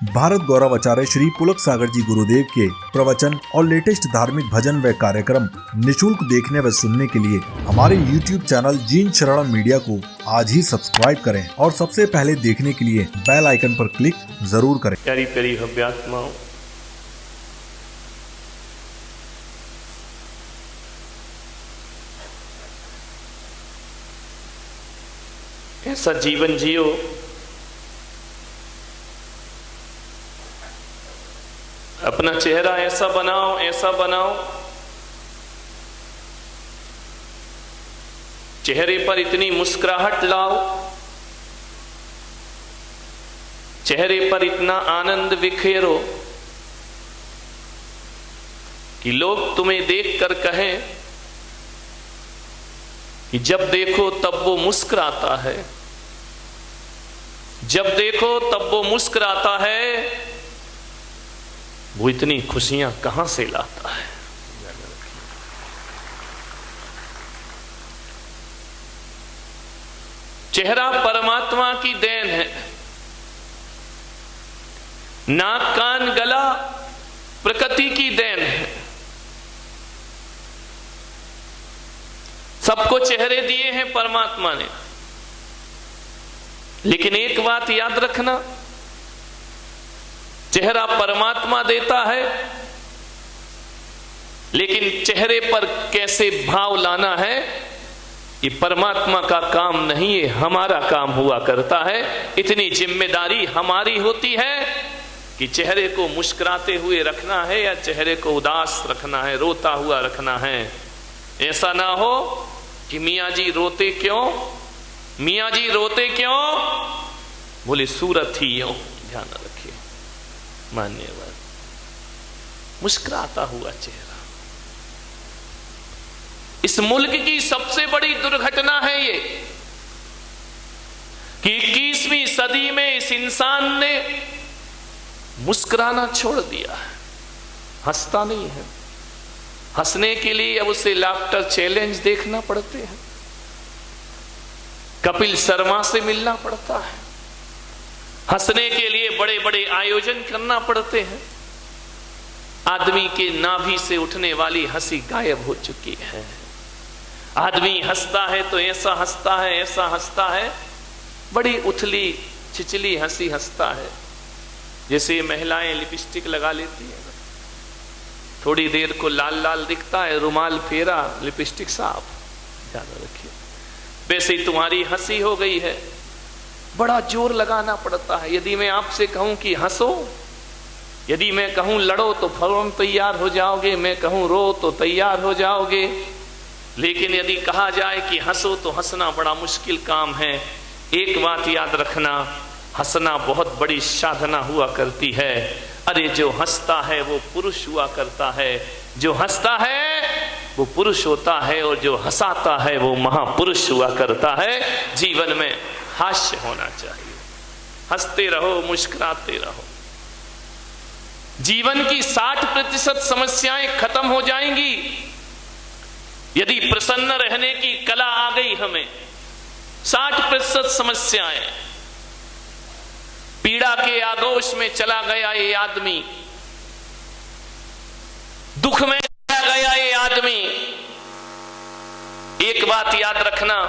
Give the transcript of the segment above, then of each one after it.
भारत गौरव आचार्य श्री पुलक सागर जी गुरुदेव के प्रवचन और लेटेस्ट धार्मिक भजन व कार्यक्रम निशुल्क देखने व सुनने के लिए हमारे YouTube चैनल जीन शरणम मीडिया को आज ही सब्सक्राइब करें और सबसे पहले देखने के लिए बेल आइकन पर क्लिक जरूर करें। प्यारी प्यारी हव्यात्माओं, ऐसा जीवन जियो अपना चेहरा ऐसा बनाओ चेहरे पर इतनी मुस्कुराहट लाओ, चेहरे पर इतना आनंद बिखेरो कि लोग तुम्हें देखकर कहें कि जब देखो तब वो मुस्कुराता है, जब देखो तब वो मुस्कुराता है, वो इतनी खुशियां कहां से लाता है। चेहरा परमात्मा की देन है, नाक कान गला प्रकृति की देन है। सबको चेहरे दिए हैं परमात्मा ने, लेकिन एक बात याद रखना, चेहरा परमात्मा देता है, लेकिन चेहरे पर कैसे भाव लाना है ये परमात्मा का काम नहीं है, हमारा काम हुआ करता है। इतनी जिम्मेदारी हमारी होती है कि चेहरे को मुस्कुराते हुए रखना है या चेहरे को उदास रखना है, रोता हुआ रखना है। ऐसा ना हो कि मियाँ जी रोते क्यों, मियाँ जी रोते क्यों, बोले सूरत ही यूं। ध्यान रखिए, मान्यवर, मुस्कुराता हुआ चेहरा। इस मुल्क की सबसे बड़ी दुर्घटना है ये कि 21वीं सदी में इस इंसान ने मुस्कुराना छोड़ दिया है, हंसता नहीं है। हंसने के लिए अब उसे लाफ्टर चैलेंज देखना पड़ते हैं, कपिल शर्मा से मिलना पड़ता है, हंसने के लिए बड़े बड़े आयोजन करना पड़ते हैं। आदमी के नाभि से उठने वाली हंसी गायब हो चुकी है। आदमी हंसता है तो ऐसा हंसता है, ऐसा हंसता है, बड़ी उथली छिचली हंसी हंसता है, जैसे महिलाएं लिपस्टिक लगा लेती है, थोड़ी देर को लाल लाल दिखता है, रुमाल फेरा, लिपस्टिक साफ। ध्यान रखिए, वैसे ही तुम्हारी हंसी हो गई है, बड़ा जोर लगाना पड़ता है। यदि मैं आपसे कहूं कि हंसो, यदि मैं कहूं लड़ो तो फौरन तैयार हो जाओगे, मैं कहूं रो तो तैयार हो जाओगे, लेकिन यदि कहा जाए कि हंसो तो हंसना बड़ा मुश्किल काम है। एक बात याद रखना, हंसना बहुत बड़ी साधना हुआ करती है। अरे जो हंसता है वो पुरुष हुआ करता है, जो हंसता है वो पुरुष होता है, और जो हंसाता है वो महापुरुष हुआ करता है। जीवन में हास्य होना चाहिए, हंसते रहो, मुस्कुराते रहो। जीवन की 60% समस्याएं खत्म हो जाएंगी यदि प्रसन्न रहने की कला आ गई हमें। 60% समस्याएं, पीड़ा के आगोश में चला गया ये आदमी, दुख में चला गया ये आदमी। एक बात याद रखना,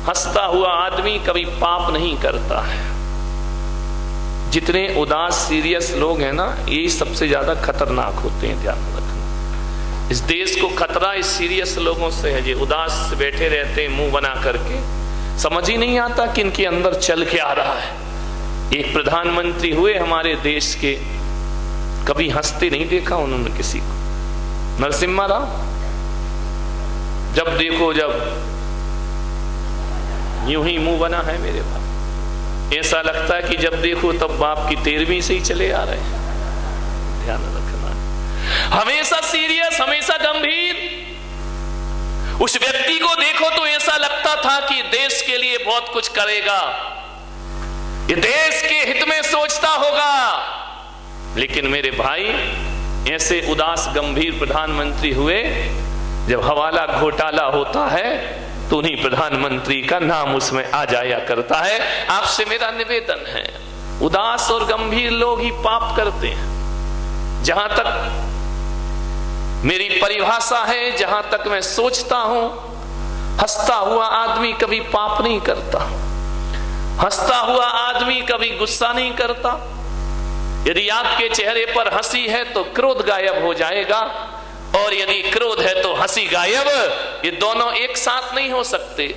हंसता हुआ आदमी कभी पाप नहीं करता है। जितने उदास सीरियस लोग हैं ना, यही सबसे ज्यादा खतरनाक होते हैं। ध्यान रखना, इस देश को खतरा इस सीरियस लोगों से है, जो उदास बैठे रहते हैं मुंह बना करके, समझ ही नहीं आता कि इनके अंदर चल के आ रहा है। एक प्रधानमंत्री हुए हमारे देश के, कभी हंसते नहीं देखा उन्होंने किसी को। नरसिम्हा राव, जब देखो जब यूं ही मुंह बना है मेरे भाई, ऐसा लगता है कि जब देखो तब बाप की 13वीं से ही चले आ रहे हैं। ध्यान रखना, हमेशा सीरियस, हमेशा गंभीर। उस व्यक्ति को देखो तो ऐसा लगता था कि देश के लिए बहुत कुछ करेगा, ये देश के हित में सोचता होगा, लेकिन मेरे भाई ऐसे उदास गंभीर प्रधानमंत्री हुए जब हवाला घोटाला होता है तो उन्हीं प्रधानमंत्री का नाम उसमें आ जाया करता है। आपसे मेरा निवेदन है, उदास और गंभीर लोग ही पाप करते हैं। जहां तक मेरी परिभाषा है, जहां तक मैं सोचता हूं, हंसता हुआ आदमी कभी पाप नहीं करता, हंसता हुआ आदमी कभी गुस्सा नहीं करता। यदि आपके चेहरे पर हंसी है तो क्रोध गायब हो जाएगा, और यदि क्रोध है तो हंसी गायब। ये दोनों एक साथ नहीं हो सकते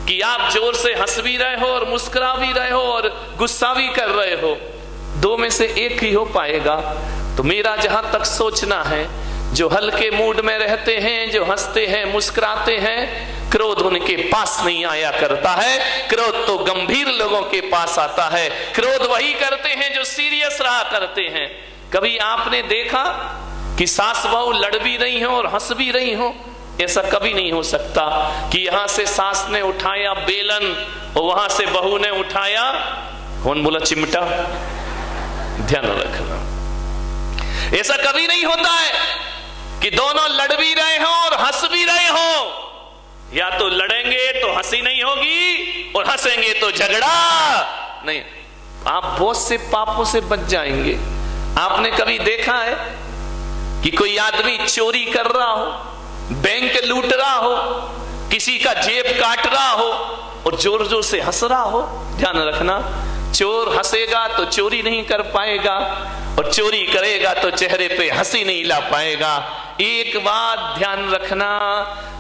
कि आप जोर से हंस भी रहे हो और मुस्कुरा भी रहे हो और गुस्सा भी कर रहे हो, दो में से एक ही हो पाएगा। तो मेरा जहां तक सोचना है, जो हल्के मूड में रहते हैं, जो हंसते हैं, मुस्कुराते हैं, क्रोध उनके पास नहीं आया करता है। क्रोध तो गंभीर लोगों के पास आता है। क्रोध वही करते हैं जो सीरियस रहा करते हैं। कभी आपने देखा कि सास बहू लड़ भी रही हो और हंस भी रही हो? ऐसा कभी नहीं हो सकता कि यहां से सास ने उठाया बेलन और वहां से बहू ने उठाया, कौन बोला, चिमटा। ध्यान रखना, ऐसा कभी नहीं होता है कि दोनों लड़ भी रहे हो और हंस भी रहे हो। या तो लड़ेंगे तो हंसी नहीं होगी और हंसेंगे तो झगड़ा नहीं। आप बहुत से पापों से बच जाएंगे। आपने कभी देखा है कि कोई आदमी चोरी कर रहा हो, बैंक लूट रहा हो, किसी का जेब काट रहा हो और जोर जोर से हंस रहा हो? ध्यान रखना, चोर हंसेगा तो चोरी नहीं कर पाएगा और चोरी करेगा तो चेहरे पे हंसी नहीं ला पाएगा। एक बात ध्यान रखना,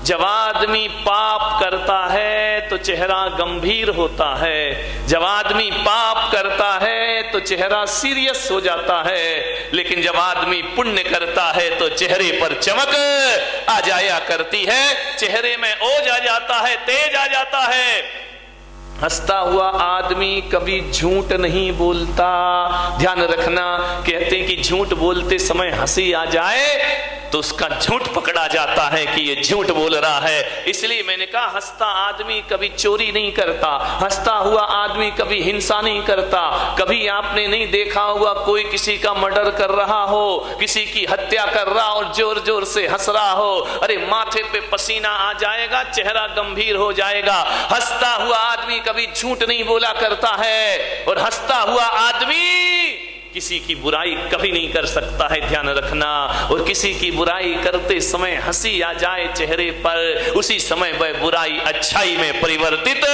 जब आदमी पाप करता है तो चेहरा गंभीर होता है, जब आदमी पाप करता है तो चेहरा सीरियस हो जाता है, लेकिन जब आदमी पुण्य करता है तो चेहरे पर चमक आ जाया करती है, चेहरे में ओज आ जाता है, तेज आ जाता है। हंसता हुआ आदमी कभी झूठ नहीं बोलता। ध्यान रखना, कहते हैं कि झूठ बोलते समय हंसी आ जाए तो उसका झूठ पकड़ा जाता है कि ये झूठ बोल रहा है। इसलिए मैंने कहा, हंसता आदमी कभी चोरी नहीं करता, हंसता हुआ आदमी कभी हिंसा नहीं करता। कभी आपने नहीं देखा होगा कोई किसी का मर्डर कर रहा हो, किसी की हत्या कर रहा और जोर जोर से हंस रहा हो, अरे माथे पे पसीना आ जाएगा, चेहरा गंभीर हो जाएगा। हंसता हुआ आदमी कभी झूठ नहीं बोला करता है और हंसता हुआ आदमी किसी की बुराई कभी नहीं कर सकता है। ध्यान रखना, और किसी की बुराई करते समय हंसी आ जाए चेहरे पर, उसी समय वह बुराई अच्छाई में परिवर्तित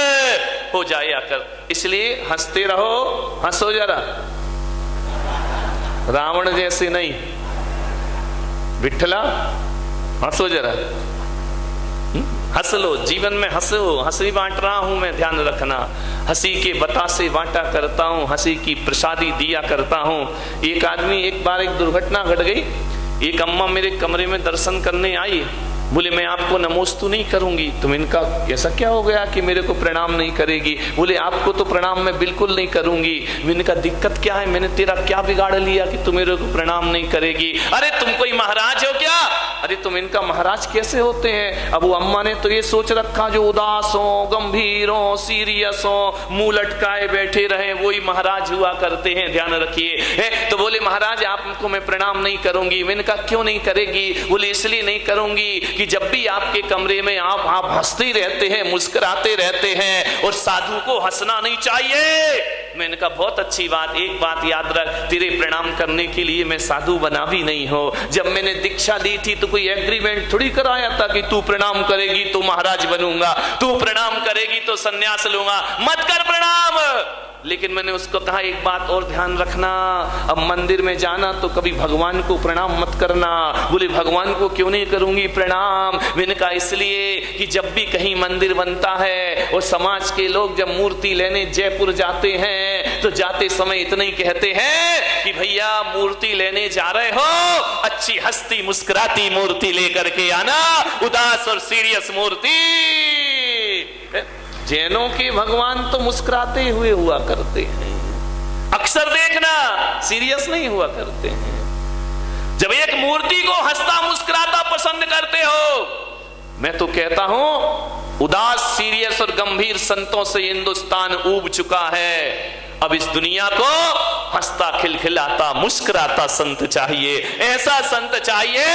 हो जाया कर। इसलिए हंसते रहो, हंसो जरा, रावण जैसे नहीं। विठला हंसो जरा, हंस लो, जीवन में हंसो। हंसी बांट रहा हूं मैं, ध्यान रखना, हंसी के बतासे बांटा करता हूं, हंसी की प्रसादी दिया करता हूं। एक आदमी, एक बार एक दुर्घटना घट गई। एक अम्मा मेरे कमरे में दर्शन करने आई, बोले मैं आपको नमोस्तु नहीं करूंगी। तुम इनका ऐसा क्या हो गया कि मेरे को प्रणाम नहीं करेगी? बोले आपको तो प्रणाम मैं बिल्कुल नहीं करूंगी। मैंने कहा दिक्कत क्या है, मैंने तेरा क्या बिगाड़ लिया कि तुम मेरे को प्रणाम नहीं करेगी? अरे तुम कोई महाराज हो क्या? अरे तुम इनका महाराज कैसे होते हैं? अब वो अम्मा ने तो ये सोच रखा जो उदास हो, गंभीर हो, सीरियस हो, मुंह लटकाए बैठे रहे, वही महाराज हुआ करते हैं। ध्यान रखिए। तो बोले महाराज आपको मैं प्रणाम नहीं करूंगी। मैंने कहा क्यों नहीं करेगी? बोले इसलिए नहीं करूंगी कि जब भी आपके कमरे में आप हंसते रहते हैं, मुस्कुराते रहते हैं, और साधु को हंसना नहीं चाहिए। मैंने कहा बहुत अच्छी बात, एक बात याद रख, तेरे प्रणाम करने के लिए मैं साधु बना भी नहीं हो। जब मैंने दीक्षा दी थी तो कोई एग्रीमेंट थोड़ी कराया था कि तू प्रणाम करेगी तो महाराज बनूंगा, तू प्रणाम करेगी तो सन्यास लूंगा, मत कर प्रणाम। लेकिन मैंने उसको कहा एक बात और ध्यान रखना, अब मंदिर में जाना तो कभी भगवान को प्रणाम मत करना। बोले भगवान को क्यों नहीं करूंगी प्रणाम? मैंने कहा इसलिए कि जब भी कहीं मंदिर बनता है और समाज के लोग जब मूर्ति लेने जयपुर जाते हैं तो जाते समय इतना ही कहते हैं कि भैया मूर्ति लेने जा रहे हो, अच्छी हंसती मुस्कुराती मूर्ति लेकर के आना, उदास और सीरियस मूर्ति। जैनों के भगवान तो मुस्कुराते हुए हुआ करते हैं, अक्सर देखना सीरियस नहीं हुआ करते हैं। जब एक मूर्ति को हंसता मुस्कुराता पसंद करते हो, मैं तो कहता हूं उदास, सीरियस और गंभीर संतों से हिंदुस्तान ऊब चुका है। अब इस दुनिया को हंसता खिलखिलाता मुस्कुराता संत चाहिए। ऐसा संत चाहिए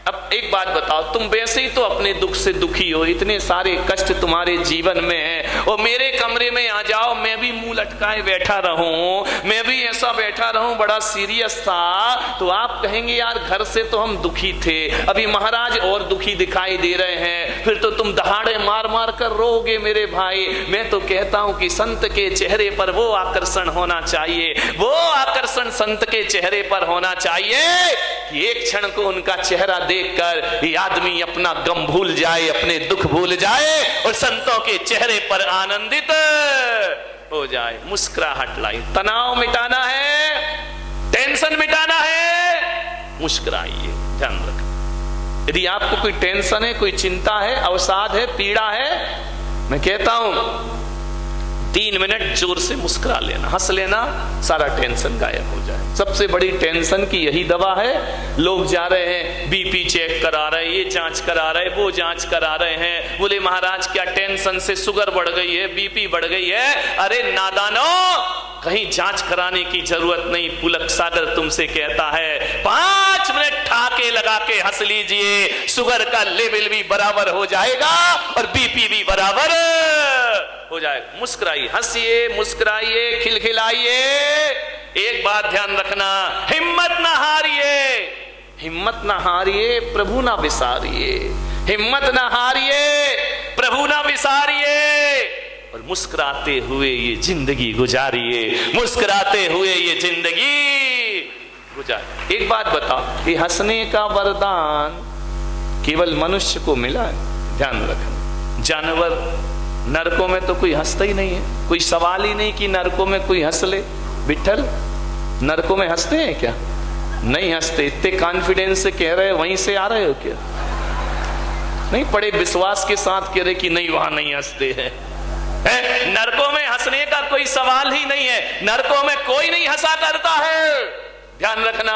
अब एक बात बताओ, तुम वैसे ही तो अपने दुख से दुखी हो, इतने सारे कष्ट तुम्हारे जीवन में है, और मेरे कमरे में आ जाओ, मैं भी मुंह लटकाए बैठा रहूं, मैं भी ऐसा बैठा रहूं बड़ा सीरियस था, तो आप कहेंगे यार घर से तो हम दुखी थे, अभी महाराज और दुखी दिखाई दे रहे हैं, फिर तो तुम दहाड़े मार मार कर रोओगे मेरे भाई। मैं तो कहता हूं कि संत के चेहरे पर वो आकर्षण होना चाहिए, वो आकर्षण संत के चेहरे पर होना चाहिए कि एक क्षण को उनका चेहरा देखकर ये आदमी अपना गम भूल जाए, अपने दुख भूल जाए और संतों के चेहरे पर आनंदित हो जाए। मुस्कुराहट लाई, तनाव मिटाना है, टेंशन मिटाना है, मुस्कुराइए। ध्यान रखें, यदि आपको कोई टेंशन है, कोई चिंता है, अवसाद है, पीड़ा है, मैं कहता हूं 3 मिनट जोर से मुस्कुरा लेना, हंस लेना, सारा टेंशन गायब हो जाए। सबसे बड़ी टेंशन की यही दवा है। लोग जा रहे हैं, बीपी चेक करा रहे हैं, ये जांच करा रहे हैं, वो जांच करा रहे हैं, बोले महाराज क्या टेंशन से शुगर बढ़ गई है, बीपी बढ़ गई है। अरे नादानो, कहीं जांच कराने की जरूरत नहीं। पुलक सागर तुमसे कहता है 5 मिनट ठाके लगा के हंस लीजिए, शुगर का लेवल भी बराबर हो जाएगा और बीपी भी बराबर हो जाएगा। मुस्कुराइए, हंसिए, मुस्कुराइए, खिलखिलाइए। एक बात ध्यान रखना, हिम्मत ना हारिए, हिम्मत ना हारिए, प्रभु ना विसारिए, हिम्मत ना हारिए, प्रभु ना विसारिए, और मुस्कुराते हुए ये जिंदगी गुजारिए, मुस्कुराते हुए ये जिंदगी गुजार। एक बात बताओ, ये हंसने का वरदान केवल मनुष्य को मिला है? ध्यान रखना, जानवर नरकों में तो कोई हंसता ही नहीं है, कोई सवाल ही नहीं कि नरकों में कोई हंस ले। विठल, नरकों में हंसते हैं क्या? नहीं हंसते। इतने कॉन्फिडेंस से कह रहे हो, वहीं से आ रहे हो क्या? नहीं, बड़े विश्वास के साथ कह रहे कि नहीं वहां नहीं हंसते हैं। नरकों में हंसने का कोई सवाल ही नहीं है, नरकों में कोई नहीं हंसा करता है। ध्यान रखना,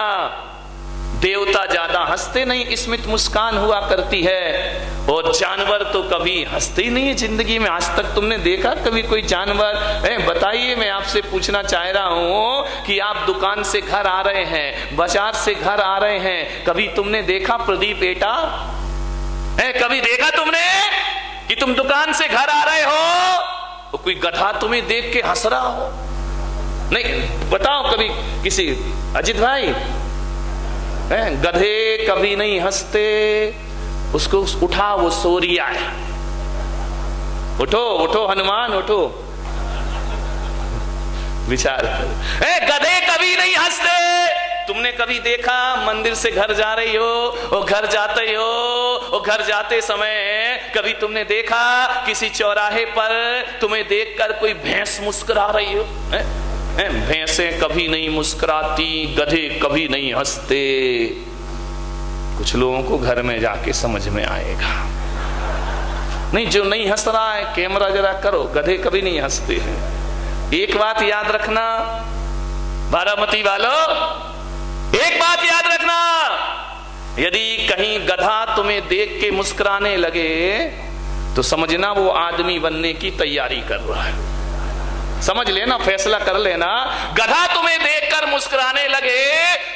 देवता ज्यादा हंसते नहीं, स्मित मुस्कान हुआ करती है, और जानवर तो कभी हंसते ही नहीं है जिंदगी में। आज तक तुमने देखा कभी कोई जानवर? बताइए, मैं आपसे पूछना चाह रहा हूं कि आप दुकान से घर आ रहे हैं, बाजार से घर आ रहे हैं, कभी तुमने देखा प्रदीप बेटा? कभी देखा तुमने कि तुम दुकान से घर आ रहे हो तो कोई गधा तुम्हें देख के हंस रहा हो? नहीं, बताओ कभी किसी। अजित भाई, गधे कभी नहीं हंसते, उसको उठा, वो सोरिया है। उठो उठो हनुमान, उठो, विचार करो। गधे कभी नहीं हंसते। तुमने कभी देखा मंदिर से घर जा रही हो, और घर जाते हो, और घर जाते समय कभी तुमने देखा किसी चौराहे पर तुम्हें देखकर कोई भैंस मुस्कुरा रही हो? भैंसें कभी नहीं मुस्कुराती, गधे कभी नहीं हंसते। कुछ लोगों को घर में जाके समझ में आएगा। नहीं, जो नहीं हंस रहा है कैमरा जरा करो, गधे कभी नहीं हंसते हैं। एक बात याद रखना बारामती वालों, एक बात याद रखना, यदि कहीं गधा तुम्हें देख के मुस्कुराने लगे तो समझना वो आदमी बनने की तैयारी कर रहा है। समझ लेना, फैसला कर लेना। गधा तुम्हें देखकर मुस्कुराने लगे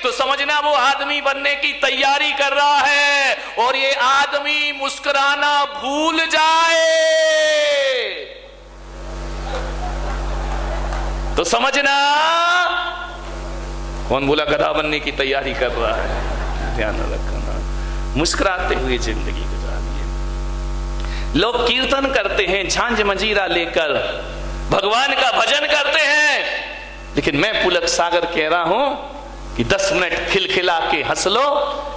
तो समझना वो आदमी बनने की तैयारी कर रहा है, और ये आदमी मुस्कुराना भूल जाए तो समझना कौन बोला गधा बनने की तैयारी कर रहा है। ध्यान रखना, मुस्कुराते हुए जिंदगी गुजारिए। लोग कीर्तन करते हैं झांझ मंजीरा लेकर, भगवान का भजन करते हैं, लेकिन मैं पुलक सागर कह रहा हूं कि 10 मिनट खिलखिला के हंस लो,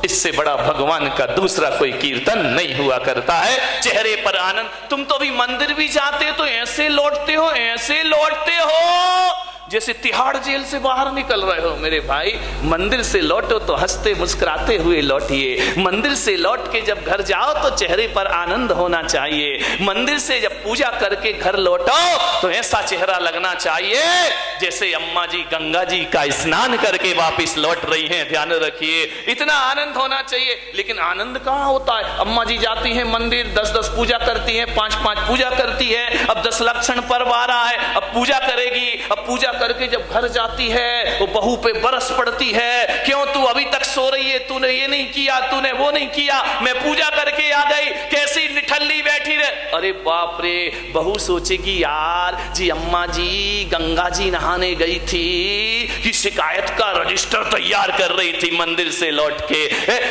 इससे बड़ा भगवान का दूसरा कोई कीर्तन नहीं हुआ करता है। चेहरे पर आनंद। तुम तो भी मंदिर भी जाते तो ऐसे लौटते हो, ऐसे लौटते हो जैसे तिहाड़ जेल से बाहर निकल रहे हो। मेरे भाई, मंदिर से लौटो तो हंसते मुस्कुराते हुए लौटिए। मंदिर से लौट के जब घर जाओ तो चेहरे पर आनंद होना चाहिए। मंदिर से जब पूजा करके घर लौटो तो ऐसा चेहरा लगना चाहिए जैसे अम्मा जी गंगा जी का स्नान करके वापस लौट रही हैं। ध्यान रखिए, इतना आनंद होना चाहिए। लेकिन आनंद कहाँ होता है? अम्मा जी जाती हैं मंदिर, 10-10 पूजा करती हैं, 5-5 पूजा करती है। अब 10 लक्षण पर्व आ रहा है, अब पूजा करेगी। अब पूजा करके जब घर जाती है वो बहू पे बरस पड़ती है, क्यों तू अभी तक सो रही है, तूने ये नहीं किया, तूने वो नहीं किया, मैं पूजा करके आ गई, कैसी निठल्ली बैठी रहे। अरे बाप रे, बहू सोचेगी यार जी अम्मा जी गंगा जी नहाने गई थी कि शिकायत का रजिस्टर तैयार कर रही थी मंदिर से लौट के।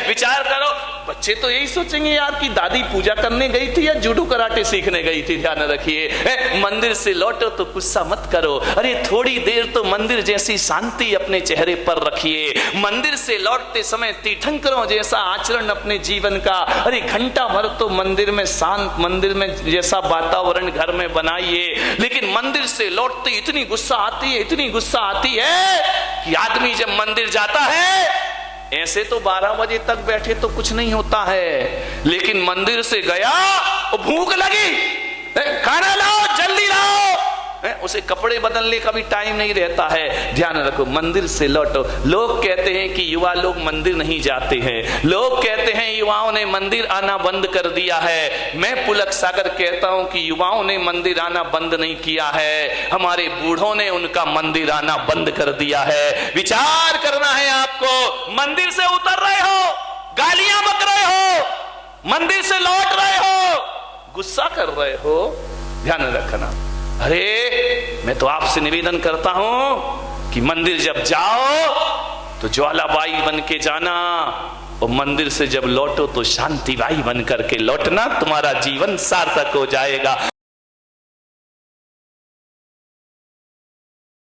विचार करो, बच्चे तो यही सोचेंगे यार कि दादी पूजा करने गई थी या जूडो कराटे सीखने गई थी। ध्यान रखिए, मंदिर से लौटो तो गुस्सा मत करो, अरे थोड़ी देर तो मंदिर जैसी शांति अपने चेहरे पर रखिए। मंदिर से लौटते समय तीर्थंकरों जैसा आचरण अपने जीवन का, अरे घंटा भर तो मंदिर में शांत, मंदिर में जैसा वातावरण घर में बनाइए। लेकिन मंदिर से लौटते इतनी गुस्सा आती है, इतनी गुस्सा आती है कि आदमी जब मंदिर जाता है, ऐसे तो 12 बजे तक बैठे तो कुछ नहीं होता है, लेकिन मंदिर से गया, भूख लगी, खाना लाओ, जल्दी लाओ, उसे कपड़े बदलने का भी टाइम नहीं रहता है। ध्यान रखो, मंदिर से लौटो। लोग कहते हैं कि युवा लोग मंदिर नहीं जाते हैं, लोग कहते हैं युवाओं ने मंदिर आना बंद कर दिया है। मैं पुलक सागर कहता हूं कि युवाओं ने मंदिर आना बंद नहीं किया है, हमारे बूढ़ों ने उनका मंदिर आना बंद कर दिया है। विचार करना है आपको, मंदिर से उतर रहे हो, गालियां बक रहे हो, मंदिर से लौट रहे हो, गुस्सा कर रहे हो, ध्यान रखना। अरे मैं तो आपसे निवेदन करता हूं कि मंदिर जब जाओ तो ज्वालाबाई बन के जाना, और मंदिर से जब लौटो तो शांतिबाई बन करके लौटना, तुम्हारा जीवन सार्थक हो जाएगा।